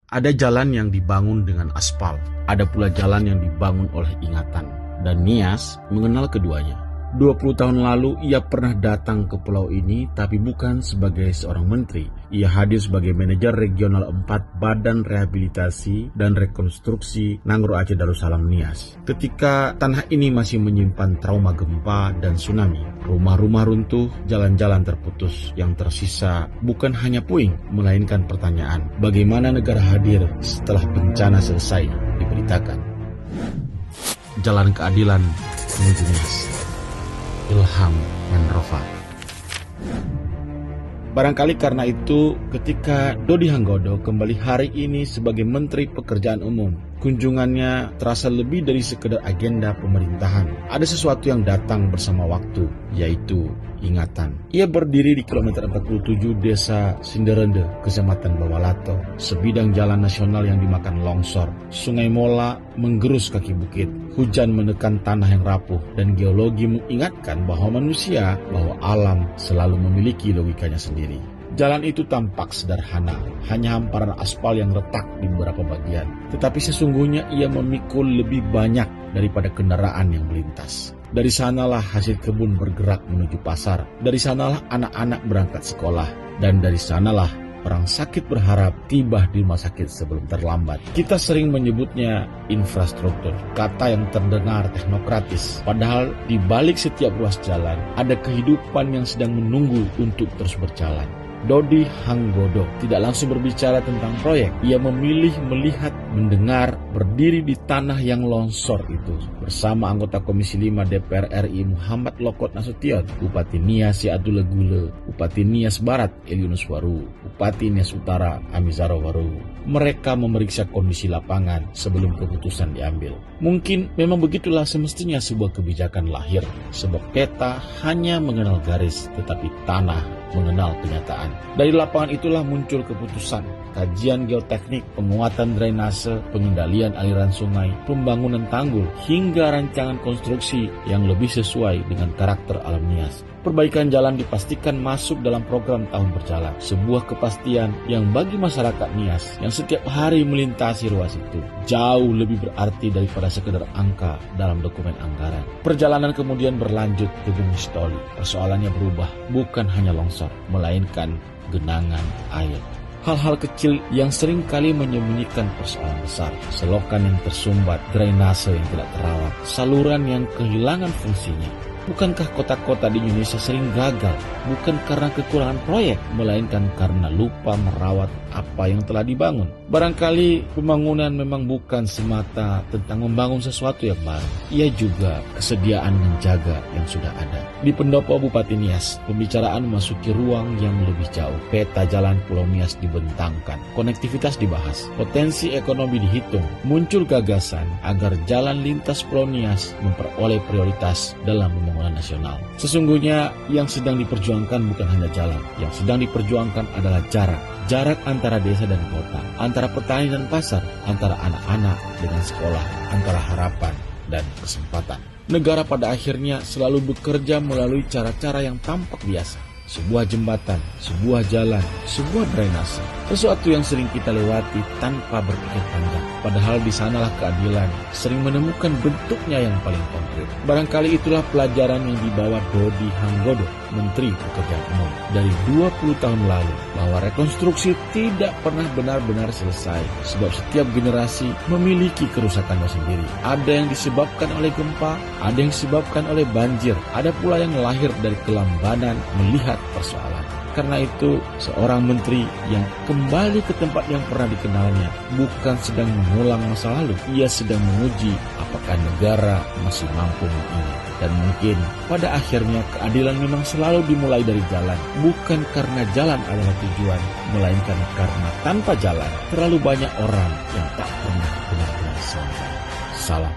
Ada jalan yang dibangun dengan aspal, ada pula jalan yang dibangun oleh ingatan. Dan Nias mengenal keduanya. 20 tahun lalu ia pernah datang ke pulau ini, tapi bukan sebagai seorang menteri. Ia hadir sebagai manajer regional 4 Badan Rehabilitasi dan Rekonstruksi Nangro Aceh Darussalam Nias. Ketika tanah ini masih menyimpan trauma gempa dan tsunami, rumah-rumah runtuh, jalan-jalan terputus, yang tersisa bukan hanya puing, melainkan pertanyaan, bagaimana negara hadir setelah bencana selesai diberitakan. Jalan keadilan menuju Nias. Ilham Menrova. Barangkali karena itu ketika Dodi Hanggodo kembali hari ini sebagai Menteri Pekerjaan Umum, kunjungannya terasa lebih dari sekedar agenda pemerintahan. Ada sesuatu yang datang bersama waktu, yaitu ingatan. Ia berdiri di kilometer 47 Desa Sinderende, Kecamatan Bawalato, sebidang jalan nasional yang dimakan longsor. Sungai Mola menggerus kaki bukit, hujan menekan tanah yang rapuh, dan geologi mengingatkan bahwa manusia, bahwa alam selalu memiliki logikanya sendiri. Jalan itu tampak sederhana, hanya hamparan aspal yang retak di beberapa bagian. Tetapi sesungguhnya ia memikul lebih banyak daripada kendaraan yang melintas. Dari sanalah hasil kebun bergerak menuju pasar. Dari sanalah anak-anak berangkat sekolah. Dan dari sanalah orang sakit berharap tiba di rumah sakit sebelum terlambat. Kita sering menyebutnya infrastruktur, kata yang terdengar teknokratis. Padahal di balik setiap ruas jalan ada kehidupan yang sedang menunggu untuk terus berjalan. Dodi Hanggodo tidak langsung berbicara tentang proyek. Ia memilih melihat, mendengar, berdiri di tanah yang longsor itu bersama anggota Komisi 5 DPR RI Muhammad Lokot Nasution, Bupati Nias Abdullah Gule, Bupati Nias Barat Yunus Waru, Bupati Nias Utara Amizaro Waru. Mereka memeriksa kondisi lapangan sebelum keputusan diambil. Mungkin memang begitulah semestinya sebuah kebijakan lahir, sebab peta hanya mengenal garis, tetapi tanah mengenal kenyataan. Dari lapangan itulah muncul keputusan, kajian geoteknik, penguatan drainase, pengendalian aliran sungai, pembangunan tanggul, hingga rancangan konstruksi yang lebih sesuai dengan karakter alam Nias. Perbaikan jalan dipastikan masuk dalam program tahun berjalan, sebuah kepastian yang bagi masyarakat Nias yang setiap hari melintasi ruas itu jauh lebih berarti daripada sekedar angka dalam dokumen anggaran. Perjalanan kemudian berlanjut ke Gunung Sitoli. Persoalannya berubah, bukan hanya longsor, melainkan genangan air. Hal-hal kecil yang sering kali menyembunyikan persoalan besar. Selokan yang tersumbat, drainase yang tidak terawat, saluran yang kehilangan fungsinya. Bukankah kota-kota di Indonesia sering gagal? Bukan karena kekurangan proyek, melainkan karena lupa merawat apa yang telah dibangun. Barangkali pembangunan memang bukan semata tentang membangun sesuatu yang baru. Ia juga kesediaan menjaga yang sudah ada. Di pendopo Bupati Nias, pembicaraan memasuki ruang yang lebih jauh. Peta jalan Pulau Nias dibentangkan, konektivitas dibahas, potensi ekonomi dihitung. Muncul gagasan agar jalan lintas Pulau Nias memperoleh prioritas dalam pembangunan nasional. Sesungguhnya yang sedang diperjuangkan bukan hanya jalan, yang sedang diperjuangkan adalah jarak. Jarak antara desa dan kota, antara petani dan pasar, antara anak-anak dengan sekolah, antara harapan dan kesempatan. Negara pada akhirnya selalu bekerja melalui cara-cara yang tampak biasa. Sebuah jembatan, sebuah jalan, sebuah drainase. Sesuatu yang sering kita lewati tanpa berpikir panjang. Padahal di sanalah keadilan sering menemukan bentuknya yang paling konkret. Barangkali itulah pelajaran yang dibawa Dodi Hanggodo, Menteri Pekerjaan Umum, dari 20 tahun lalu, bahwa rekonstruksi tidak pernah benar-benar selesai, sebab setiap generasi memiliki kerusakannya sendiri. Ada yang disebabkan oleh gempa, ada yang disebabkan oleh banjir, ada pula yang lahir dari kelambanan melihat persoalan. Karena itu, seorang menteri yang kembali ke tempat yang pernah dikenalnya bukan sedang mengulang masa lalu. Ia sedang menguji apakah negara masih mampu mengingat. Dan mungkin pada akhirnya keadilan memang selalu dimulai dari jalan. Bukan karena jalan adalah tujuan, melainkan karena tanpa jalan terlalu banyak orang yang tak pernah benar-benar sampai. Salam.